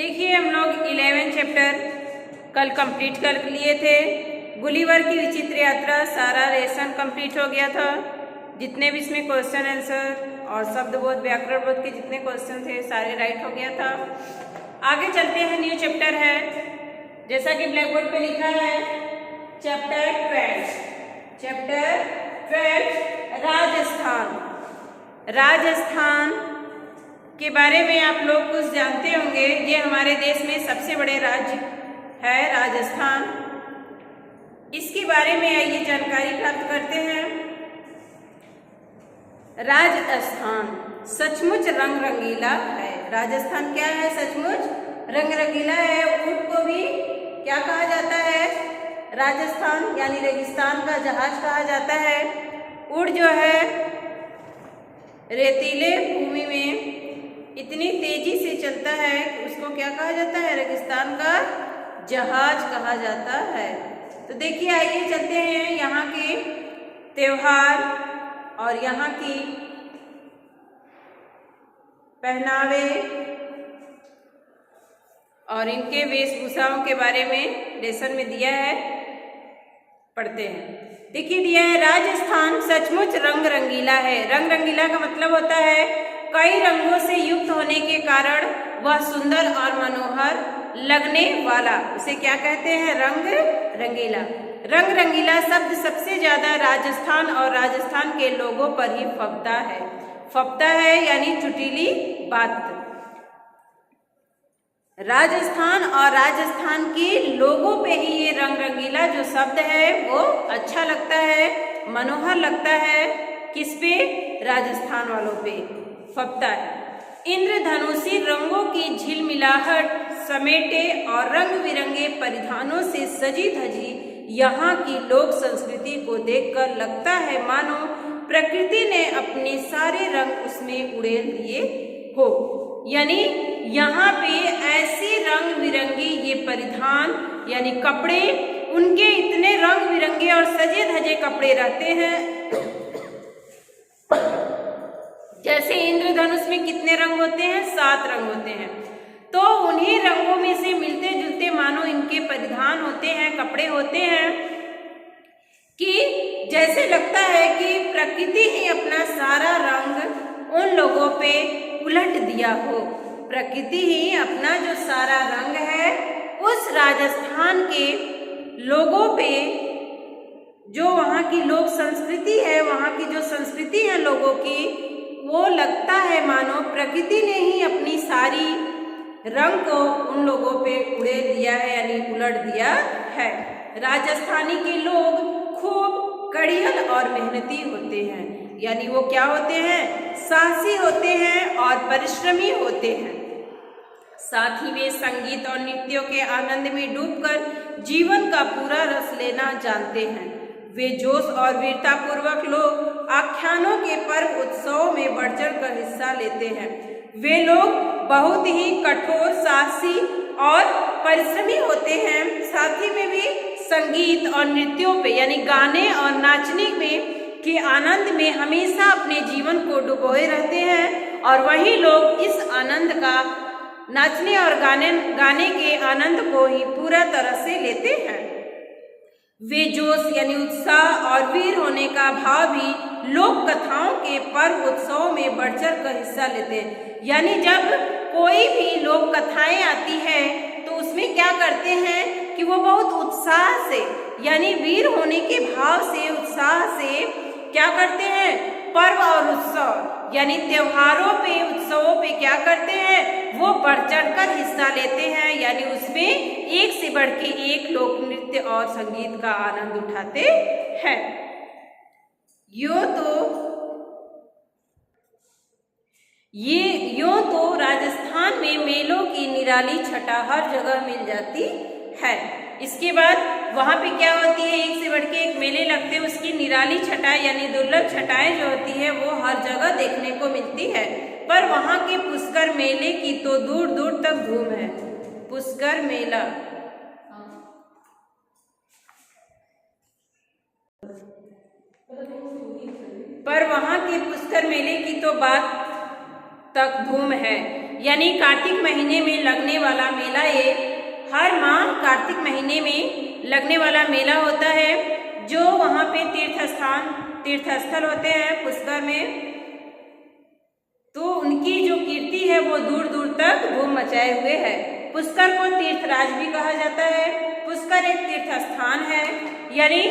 देखिए हम लोग 11 चैप्टर कल कंप्लीट कर लिए थे। गुलिवर की विचित्र यात्रा सारा लेसन कंप्लीट हो गया था। जितने भी इसमें क्वेश्चन आंसर और शब्दबोध व्याकरणबोध के जितने क्वेश्चन थे सारे राइट हो गया था। आगे चलते हैं, न्यू चैप्टर है जैसा कि ब्लैक बोर्ड पे लिखा है चैप्टर 12 राजस्थान। राजस्थान के बारे में आप लोग कुछ जानते होंगे। ये हमारे देश में सबसे बड़े राज्य है राजस्थान। इसके बारे में आइए जानकारी प्राप्त करते हैं। राजस्थान सचमुच रंग रंगीला है। राजस्थान क्या है? सचमुच रंग रंगीला है। ऊंट को भी क्या कहा जाता है? राजस्थान यानी रेगिस्तान का जहाज कहा जाता है। ऊंट जो है रेतीले भूमि में इतनी तेजी से चलता है कि उसको क्या कहा जाता है? रेगिस्तान का जहाज कहा जाता है। तो देखिए आइए चलते हैं यहाँ के त्योहार और यहाँ की पहनावे और इनके वेशभूषाओं के बारे में लेसन में दिया है, पढ़ते हैं। देखिए दिया है राजस्थान सचमुच रंग रंगीला है। रंग रंगीला का मतलब होता है कई रंगों से युक्त होने के कारण वह सुंदर और मनोहर लगने वाला। उसे क्या कहते हैं? रंग रंगीला। रंग रंगीला शब्द सबसे ज्यादा राजस्थान और राजस्थान के लोगों पर ही फबता है। फबता है यानी चुटीली बात। राजस्थान और राजस्थान के लोगों पे ही ये रंग रंगीला जो शब्द है वो अच्छा लगता है, मनोहर लगता है। किस पे? राजस्थान वालों पे फबता है। इंद्रधनुषी रंगों की झिलमिलाहट समेटे और रंग बिरंगे परिधानों से सजी धजी यहाँ की लोक संस्कृति को देखकर लगता है मानो प्रकृति ने अपने सारे रंग उसमें उड़ेल दिए हो। यानी यहाँ पे ऐसे रंग बिरंगे ये परिधान यानी कपड़े, उनके इतने रंग बिरंगे और सजे धजे कपड़े रहते हैं। जैसे इंद्रधनुष में कितने रंग होते हैं? 7 रंग होते हैं। तो उन्हीं रंगों में से मिलते जुलते मानो इनके परिधान होते हैं, कपड़े होते हैं कि जैसे लगता है कि प्रकृति ही अपना सारा रंग उन लोगों पे उलट दिया हो। प्रकृति ही अपना जो सारा रंग है उस राजस्थान के लोगों पे, जो वहाँ की लोक संस्कृति है, वहाँ की जो संस्कृति है लोगों की, वो लगता है मानो प्रकृति ने ही अपनी सारी रंग को उन लोगों पे उड़ेल दिया है यानी उलट दिया है। राजस्थानी के लोग खूब कड़ियल और मेहनती होते हैं। यानी वो क्या होते हैं? साहसी होते हैं और परिश्रमी होते हैं। साथ ही वे संगीत और नृत्यों के आनंद में डूबकर जीवन का पूरा रस लेना जानते हैं। वे जोश और वीरता पूर्वक लोग आख्यानों के पर्व उत्सवों में बढ़ चढ़ कर हिस्सा लेते हैं। वे लोग बहुत ही कठोर, साहसी और परिश्रमी होते हैं। साथ ही में भी संगीत और नृत्यों पे यानी गाने और नाचने में के आनंद में हमेशा अपने जीवन को डुबोए रहते हैं और वही लोग इस आनंद का, नाचने और गाने के आनंद को ही पूरा तरह से लेते हैं। वे जोश यानी उत्साह और वीर होने का भाव भी लोक कथाओं के पर्व उत्सवों में बढ़ चढ़ कर हिस्सा लेते हैं। यानी जब कोई भी लोक कथाएं आती है तो उसमें क्या करते हैं कि वो बहुत उत्साह से यानी वीर होने के भाव से, उत्साह से क्या करते हैं? पर्व और उत्सव यानी त्योहारों पे, उत्सवों पे क्या करते हैं? वो बढ़ चढ़कर हिस्सा लेते हैं। यानी उसमें एक से बढ़ के एक लोक नृत्य और संगीत का आनंद उठाते हैं। यूं तो राजस्थान में मेलों की निराली छटा हर जगह मिल जाती है। इसके बाद वहाँ पे क्या होती है? एक से बढ़ के एक मेले लगते हैं। उसकी निराली छटा यानी दुर्लभ छटाएं जो होती है वो हर जगह देखने को मिलती है। पर वहाँ के पुष्कर मेले की तो दूर दूर तक धूम है। पुष्कर मेला पर वहाँ के पुष्कर मेले की तो बात तक धूम है। यानी कार्तिक महीने में लगने वाला मेला ये हर माह कार्तिक महीने में लगने वाला मेला होता है, जो वहाँ पे तीर्थस्थल होते हैं पुष्कर में, तो उनकी जो कीर्ति है वो दूर दूर तक धूम मचाए हुए है। पुष्कर को तीर्थराज भी कहा जाता है। पुष्कर एक तीर्थ स्थान है, यानी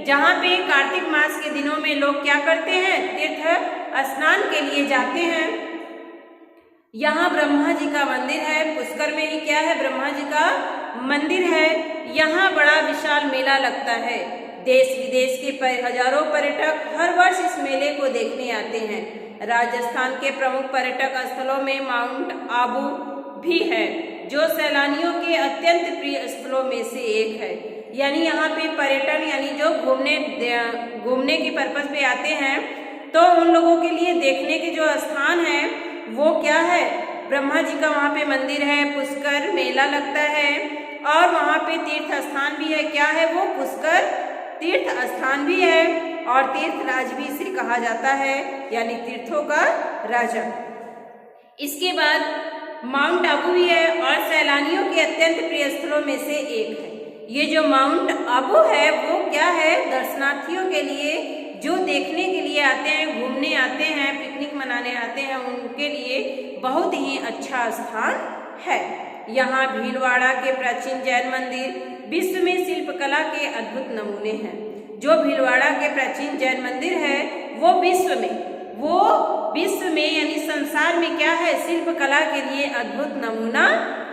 जहाँ पे कार्तिक मास के दिनों में लोग क्या करते हैं, तीर्थ स्नान के लिए जाते हैं। यहाँ ब्रह्मा जी का मंदिर है, पुष्कर में ही क्या है, ब्रह्मा जी का मंदिर है। यहाँ बड़ा विशाल मेला लगता है। देश विदेश के हजारों पर्यटक हर वर्ष इस मेले को देखने आते हैं। राजस्थान के प्रमुख पर्यटक स्थलों में माउंट आबू भी है, जो सैलानियों के अत्यंत प्रिय स्थलों में से एक है। यानी यहाँ पे पर्यटन, यानी जो घूमने की पर्पस पे आते हैं, तो उन लोगों के लिए देखने के जो स्थान है वो क्या है, ब्रह्मा जी का वहाँ पे मंदिर है, पुष्कर मेला लगता है, और वहाँ पे तीर्थ स्थान भी है। क्या है वो, पुष्कर तीर्थ स्थान भी है, और तीर्थराज भी इसे कहा जाता है, यानी तीर्थों का राजा। इसके बाद माउंट आबू भी है, और सैलानियों के अत्यंत प्रिय स्थलों में से एक है। ये जो माउंट आबू है वो क्या है, दर्शनार्थियों के लिए, जो देखने के लिए आते हैं, घूमने आते हैं, पिकनिक मनाने आते हैं, उनके लिए बहुत ही अच्छा स्थान है। यहाँ भीलवाड़ा के प्राचीन जैन मंदिर विश्व में शिल्पकला के अद्भुत नमूने हैं। जो भीलवाड़ा के प्राचीन जैन मंदिर है वो विश्व में यानी संसार में क्या है, शिल्पकला के लिए अद्भुत नमूना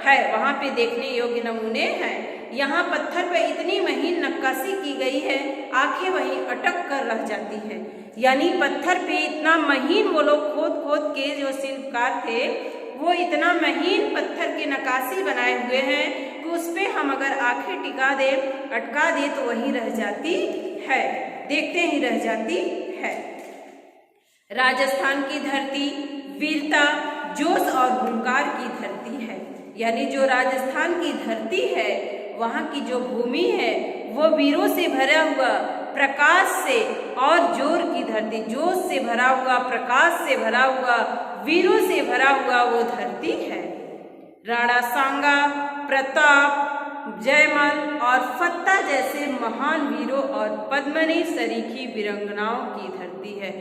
है। वहाँ पे देखने योग्य नमूने हैं। यहाँ पत्थर पे इतनी महीन नक्काशी की गई है, आंखें वहीं अटक कर रह जाती है। यानी पत्थर पे इतना महीन वो लोग खोद खोद के, जो शिल्पकार थे वो इतना महीन पत्थर की नक्काशी बनाए हुए हैं कि उस पे हम अगर आंखें टिका दे, अटका दे, तो वहीं रह जाती है, देखते ही रह जाती है। राजस्थान की धरती वीरता, जोश और हुंकार की धरती है। यानी जो राजस्थान की धरती है, वहाँ की जो भूमि है वो वीरों से भरा हुआ, प्रकाश से और जोर की धरती, जोश से भरा हुआ, प्रकाश से भरा हुआ, वीरों से भरा हुआ वो धरती है। राणा सांगा, प्रताप, जयमल और फत्ता जैसे महान वीरों और पद्मिनी सरीखी वीरांगनाओं की धरती है।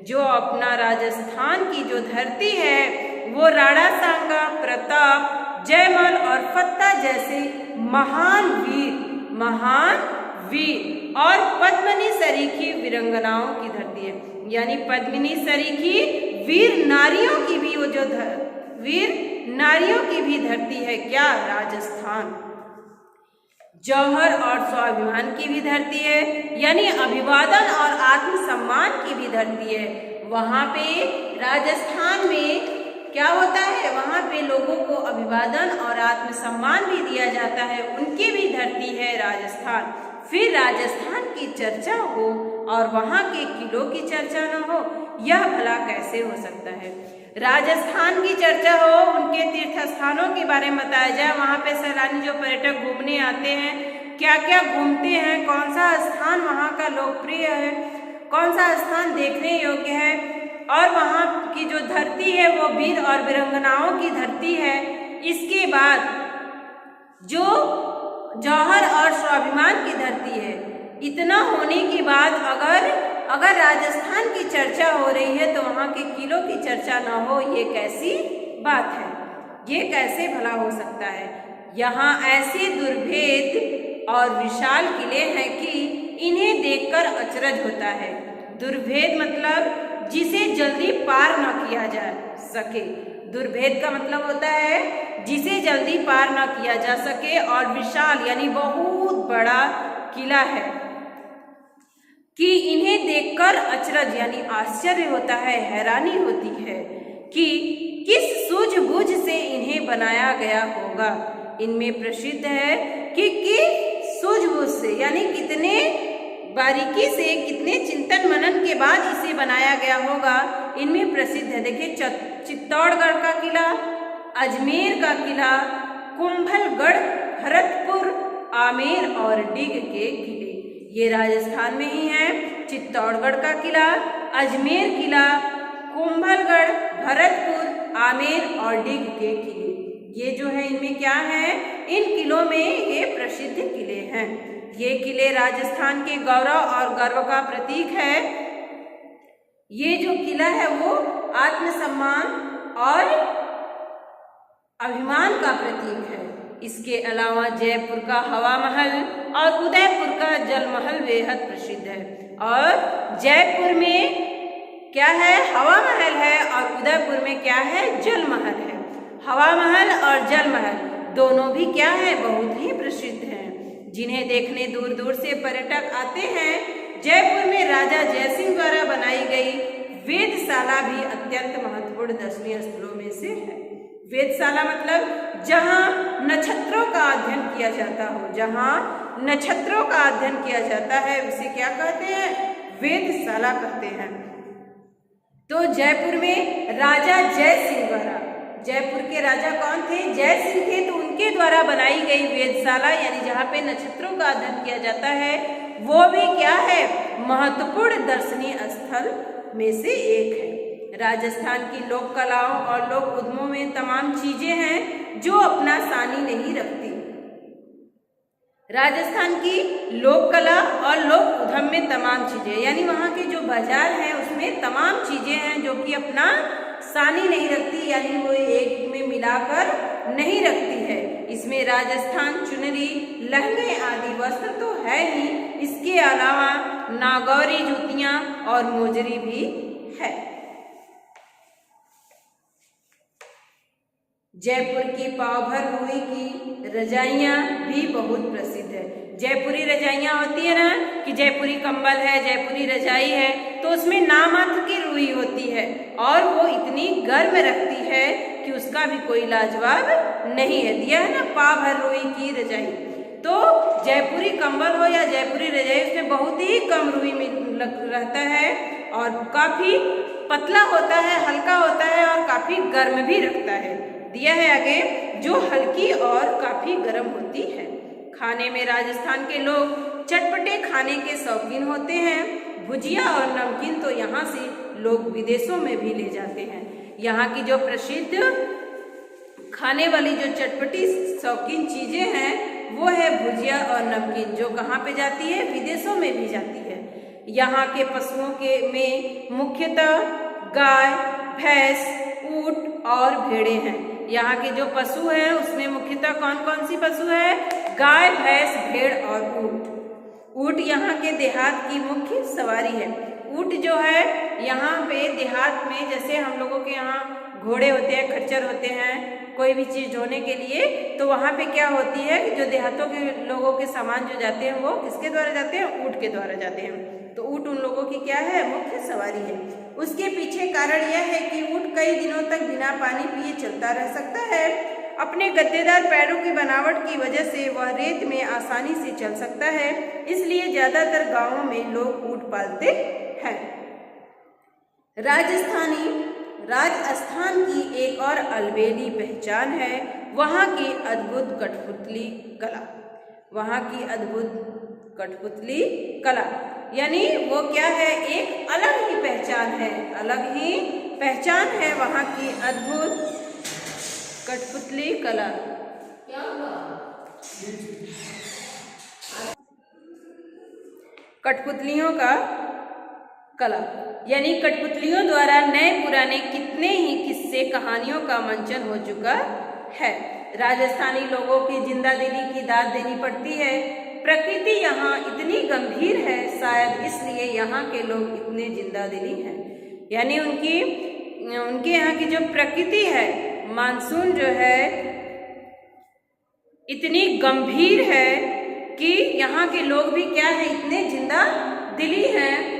जो अपना राजस्थान की जो धरती है वो राणा सांगा, प्रताप, जयमल और फत्ता जैसे महान वीर और पद्मिनी सरीखी वीरांगनाओं की धरती है। यानी पद्मिनी सरीखी वीर नारियों की भी वो जो वीर नारियों की भी धरती है, क्या, राजस्थान। जौहर और स्वाभिमान की भी धरती है, यानी अभिवादन और आत्मसम्मान की भी धरती है। वहाँ पे राजस्थान में क्या होता है, वहाँ पे लोगों को अभिवादन और आत्मसम्मान भी दिया जाता है, उनकी भी धरती है राजस्थान। फिर राजस्थान की चर्चा हो और वहाँ के किलों की चर्चा न हो, यह भला कैसे हो सकता है। राजस्थान की चर्चा हो, उनके तीर्थ स्थानों के बारे में बताया जाए, वहाँ पे सैलानी जो पर्यटक घूमने आते हैं, क्या क्या घूमते हैं, कौन सा स्थान वहाँ का लोकप्रिय है, कौन सा स्थान देखने योग्य है, और वहाँ की जो धरती है वो वीर और वीरांगनाओं की धरती है। इसके बाद जो जौहर और स्वाभिमान की धरती है, इतना होने के बाद अगर राजस्थान की चर्चा हो रही है तो वहाँ के किलों की चर्चा ना हो, ये कैसी बात है, ये कैसे भला हो सकता है। यहाँ ऐसे दुर्भेद और विशाल किले हैं कि इन्हें देखकर अचरज होता है। दुर्भेद मतलब जिसे जल्दी पार न किया जा सके। दुर्भेद का मतलब होता है जिसे जल्दी पार न किया जा सके, और विशाल यानी बहुत बड़ा किला है कि इन्हें देखकर अचरज यानी आश्चर्य होता है, हैरानी होती है कि किस सूझबूझ से इन्हें बनाया गया होगा। इनमें प्रसिद्ध है कि किस सूझबूझ से, यानी कितने बारीकी से, कितने चिंतन मनन के बाद इसे बनाया गया होगा, इनमें प्रसिद्ध है। देखिए, चित्तौड़गढ़ का किला, अजमेर का किला, कुंभलगढ़, भरतपुर, आमेर और डिग के किले, ये राजस्थान में ही हैं। चित्तौड़गढ़ का किला, अजमेर किला, कुंभलगढ़, भरतपुर, आमेर और डिग के किले। ये जो है इनमें क्या है, इन किलों में ये प्रसिद्ध किले हैं। ये किले राजस्थान के गौरव और गर्व का प्रतीक है। ये जो किला है वो आत्मसम्मान और अभिमान का प्रतीक है। इसके अलावा जयपुर का हवा महल और उदयपुर का जल महल बेहद प्रसिद्ध है। और जयपुर में क्या है, हवा महल है, और उदयपुर में क्या है, जल महल है। हवा महल और जल महल दोनों भी क्या है, बहुत ही प्रसिद्ध हैं, जिन्हें देखने दूर दूर से पर्यटक आते हैं। जयपुर में राजा जयसिंह द्वारा बनाई गई वेधशाला भी अत्यंत महत्वपूर्ण दर्शनीय स्थलों में से है। वेधशाला मतलब जहाँ नक्षत्रों का अध्ययन किया जाता हो, जहाँ नक्षत्रों का अध्ययन किया जाता है उसे क्या कहते हैं, वेधशाला कहते हैं। तो जयपुर में राजा जयसिंह द्वारा, जयपुर के राजा कौन थे, जयसिंह थे, तो उनके द्वारा बनाई गई वेधशाला यानी जहाँ पे नक्षत्रों का अध्ययन किया जाता है वो भी क्या है, महत्वपूर्ण दर्शनीय स्थल में से एक है। राजस्थान की लोक कलाओं और लोक उद्यमों में तमाम चीजें हैं जो अपना सानी नहीं रखती। राजस्थान की लोक कला और लोक उद्यम में तमाम चीजें यानी वहाँ के जो बाजार हैं उसमें तमाम चीजें हैं जो कि अपना सानी नहीं रखती, यानी वो एक में मिलाकर नहीं रखती है। इसमें राजस्थान चुनरी, लहंगे आदि वस्त्र तो है ही, इसके अलावा नागौरी जूतियां और मोजरी भी है। जयपुर की पाव भर रुई की रजाइयाँ भी बहुत प्रसिद्ध है। जयपुरी रजाइयाँ होती है ना कि जयपुरी कंबल है, जयपुरी रजाई है, तो उसमें नामात्र की रुई होती है और वो इतनी गर्म रखती है कि उसका भी कोई लाजवाब नहीं है। दिया है ना पाव भर रुई की रजाई, तो जयपुरी कंबल हो या जयपुरी रजाई उसमें बहुत ही कम रुई रहता है और काफ़ी पतला होता है, हल्का होता है और काफ़ी गर्म भी रखता है। दिया है आगे, जो हल्की और काफ़ी गर्म होती है। खाने में राजस्थान के लोग चटपटे खाने के शौकीन होते हैं। भुजिया और नमकीन तो यहाँ से लोग विदेशों में भी ले जाते हैं। यहाँ की जो प्रसिद्ध खाने वाली जो चटपटी शौकीन चीज़ें हैं वो है भुजिया और नमकीन, जो कहाँ पे जाती है, विदेशों में भी जाती है। यहाँ के पशुओं के में मुख्यतः गाय, भैंस, ऊँट और भेड़ें हैं। यहाँ के जो पशु हैं उसमें मुख्यतः कौन कौन सी पशु है, गाय, भैंस, भेड़ और ऊँट। ऊँट यहाँ के देहात की मुख्य सवारी है। ऊँट जो है यहाँ पे देहात में, जैसे हम लोगों के यहाँ घोड़े होते हैं, खच्चर होते हैं, कोई भी चीज़ ढोने के लिए, तो वहाँ पे क्या होती है कि जो देहातों के लोगों के सामान जो जाते हैं वो किसके द्वारा जाते हैं, ऊँट के द्वारा जाते हैं। तो ऊँट उन लोगों की क्या है, मुख्य सवारी है। उसके पीछे कारण यह है कि ऊँट कई दिनों तक बिना पानी पिए चलता रह सकता है। अपने गद्देदार पैरों की बनावट की वजह से वह रेत में आसानी से चल सकता है, इसलिए ज़्यादातर गांवों में लोग ऊँट पालते हैं। राजस्थान की एक और अलबेली पहचान है वहाँ की अद्भुत कठपुतली कला। वहाँ की अद्भुत कठपुतली कला यानी वो क्या है, एक अलग ही पहचान है, अलग ही पहचान है वहाँ की अद्भुत कठपुतली कला। क्या हुआ? कठपुतलियों का कला यानी कठपुतलियों द्वारा नए पुराने कितने ही किस्से कहानियों का मंचन हो चुका है। राजस्थानी लोगों की जिंदा दिली की दाद देनी पड़ती है। प्रकृति यहाँ इतनी गंभीर है, शायद इसलिए यहाँ के लोग इतने जिंदा दिली हैं। यानी उनके यहाँ की जो प्रकृति है, मानसून जो है इतनी गंभीर है कि यहाँ के लोग भी क्या है, इतने जिंदा दिली हैं।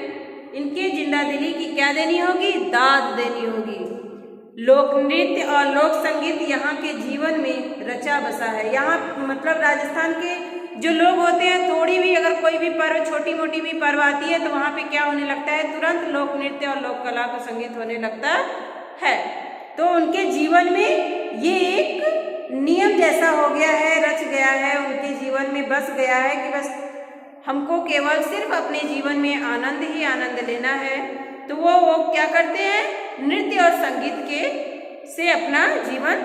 इनके जिंदा दिली की क्या देनी होगी, दाद देनी होगी। लोक नृत्य और लोक संगीत यहाँ के जीवन में रचा बसा है। यहाँ मतलब राजस्थान के जो लोग होते हैं, थोड़ी भी अगर कोई भी पर्व, छोटी मोटी भी पर्व आती है तो वहाँ पे क्या होने लगता है, तुरंत लोक नृत्य और लोक कला का संगीत होने लगता है। तो उनके जीवन में ये एक नियम जैसा हो गया है, रच गया है, उनके जीवन में बस गया है कि बस हमको केवल सिर्फ अपने जीवन में आनंद ही आनंद लेना है। तो वो क्या करते हैं, नृत्य और संगीत के से अपना जीवन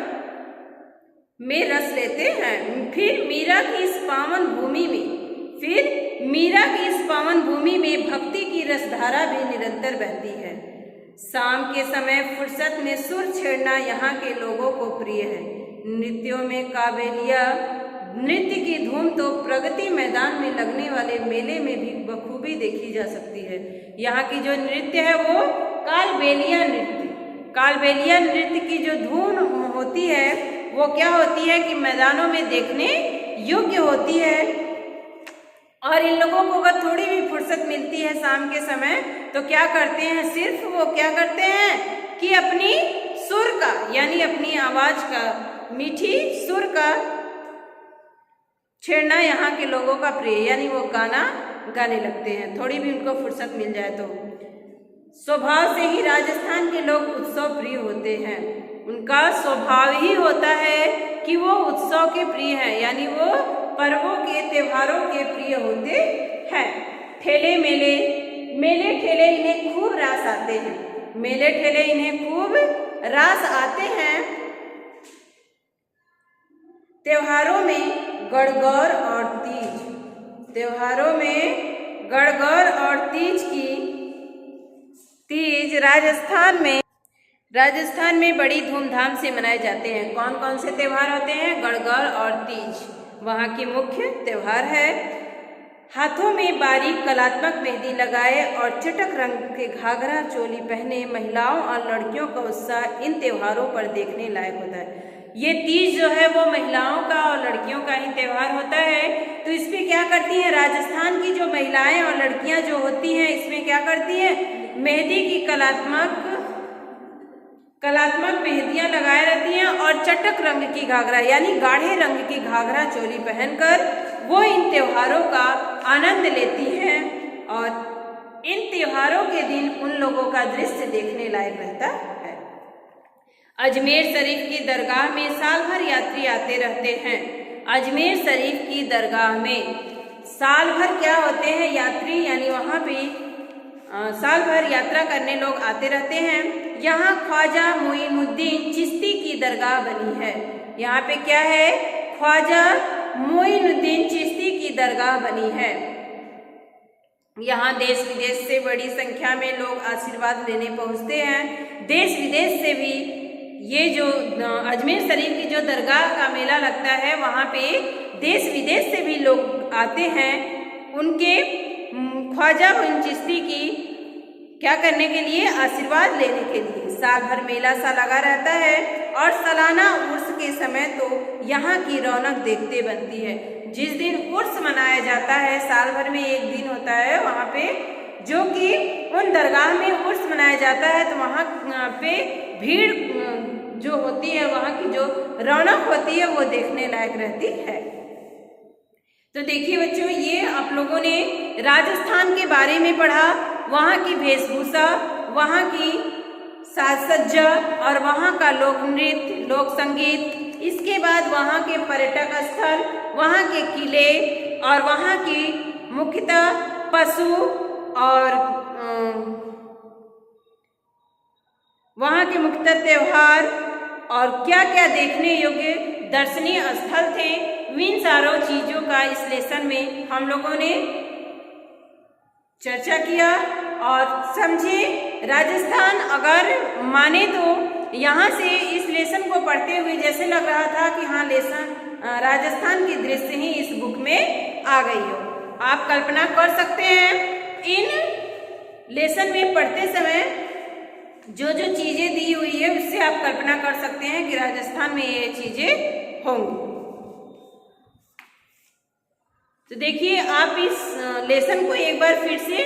में रस लेते हैं। फिर मीरा की इस पावन भूमि में भक्ति की रसधारा भी निरंतर बहती है। शाम के समय फुर्सत में सुर छेड़ना यहाँ के लोगों को प्रिय है। नृत्यों में काबेलिया नृत्य की धूम तो प्रगति मैदान में लगने वाले मेले में भी बखूबी देखी जा सकती है। यहाँ की जो नृत्य है वो कालबेलिया नृत्य की जो धूम होती है वो क्या होती है कि मैदानों में देखने योग्य होती है। और इन लोगों को अगर थोड़ी भी फुर्सत मिलती है शाम के समय तो क्या करते हैं, सिर्फ वो क्या करते हैं कि अपनी सुर का यानी अपनी आवाज का मीठी सुर का छेड़ना यहाँ के लोगों का प्रिय, यानी वो गाना गाने लगते हैं थोड़ी भी उनको फुर्सत मिल जाए तो। स्वभाव से ही राजस्थान के लोग उत्सव प्रिय होते हैं। उनका स्वभाव ही होता है कि वो उत्सव के प्रिय हैं, यानी वो पर्वों के त्योहारों के प्रिय होते हैं। मेले ठेले इन्हें खूब रास आते हैं। त्योहारों में गणगौर और तीज राजस्थान में बड़ी धूमधाम से मनाए जाते हैं। कौन कौन से त्योहार होते हैं? गणगौर और तीज वहाँ की मुख्य त्योहार है। हाथों में बारीक कलात्मक मेहंदी लगाए और चटक रंग के घाघरा चोली पहने महिलाओं और लड़कियों का उत्साह इन त्योहारों पर देखने लायक होता है। ये तीज जो है वो महिलाओं का और लड़कियों का ही त्योहार होता है। तो इसमें क्या करती हैं राजस्थान की जो महिलाएं और लड़कियां जो होती हैं, इसमें क्या करती हैं, मेहंदी की कलात्मक मेहंदियां लगाए रहती हैं और चटक रंग की घाघरा यानी गाढ़े रंग की घाघरा चोली पहनकर वो इन त्योहारों का आनंद लेती हैं। और इन त्योहारों के दिन उन लोगों का दृश्य देखने लायक रहता है। अजमेर शरीफ की दरगाह में साल भर यात्री आते रहते हैं। अजमेर शरीफ की दरगाह में साल भर क्या होते हैं यात्री, यानी वहाँ पे साल भर यात्रा करने लोग आते रहते हैं। यहाँ ख्वाजा मोइनुद्दीन चिश्ती की दरगाह बनी है। यहाँ पे क्या है, ख्वाजा मोइनुद्दीन चिश्ती की दरगाह बनी है। यहाँ देश विदेश से बड़ी संख्या में लोग आशीर्वाद लेने पहुँचते हैं। देश विदेश से भी ये जो अजमेर शरीफ की जो दरगाह का मेला लगता है वहाँ पे देश विदेश से भी लोग आते हैं उनके ख्वाजा मोइन चिश्ती की क्या करने के लिए, आशीर्वाद लेने के लिए। साल भर मेला सा लगा रहता है और सालाना उर्स के समय तो यहाँ की रौनक देखते बनती है। जिस दिन उर्स मनाया जाता है, साल भर में एक दिन होता है वहाँ पे, जो कि उन दरगाह में उर्स मनाया जाता है, तो वहाँ पे भीड़ जो होती है, वहाँ की जो रौनक होती है वो देखने लायक रहती है। तो देखिए बच्चों, ये आप लोगों ने राजस्थान के बारे में पढ़ा, वहाँ की वेशभूषा, वहाँ की साज सज्जा और वहाँ का लोक नृत्य, लोक संगीत। इसके बाद वहाँ के पर्यटक स्थल, वहाँ के किले और वहाँ की मुख्यतः पशु और वहाँ के मुख्यतः त्योहार और क्या क्या देखने योग्य दर्शनीय स्थल थे, इन सारों चीज़ों का इस लेसन में हम लोगों ने चर्चा किया और समझे। राजस्थान अगर माने तो यहाँ से इस लेसन को पढ़ते हुए जैसे लग रहा था कि हाँ लेसन राजस्थान की दृश्य ही इस बुक में आ गई हो। आप कल्पना कर सकते हैं इन लेसन में पढ़ते समय जो जो चीज़ें दी हुई है उससे आप कल्पना कर सकते हैं कि राजस्थान में ये चीज़ें होंगी। तो देखिए, आप इस लेसन को एक बार फिर से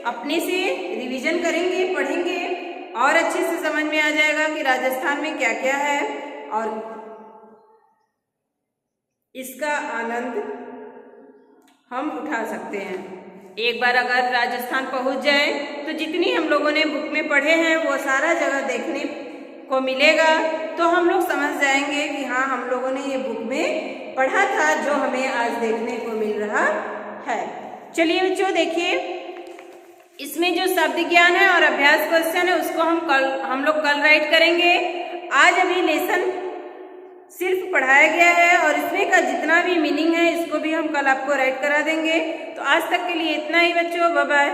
अपने से रिवीजन करेंगे, पढ़ेंगे और अच्छे से समझ में आ जाएगा कि राजस्थान में क्या क्या है और इसका आनंद हम उठा सकते हैं। एक बार अगर राजस्थान पहुंच जाए तो जितनी हम लोगों ने बुक में पढ़े हैं वो सारा जगह देखने को मिलेगा, तो हम लोग समझ जाएंगे कि हाँ हम लोगों ने ये बुक में पढ़ा था जो हमें आज देखने को मिल रहा है। चलिए बच्चों, देखिए इसमें जो शब्द ज्ञान है और अभ्यास क्वेश्चन है उसको हम लोग कल राइट करेंगे। आज अभी लेसन सिर्फ पढ़ाया गया है और इसमें का जितना भी मीनिंग है इसको भी हम कल आपको राइट करा देंगे। तो आज तक के लिए इतना ही बच्चों, बाय बाय।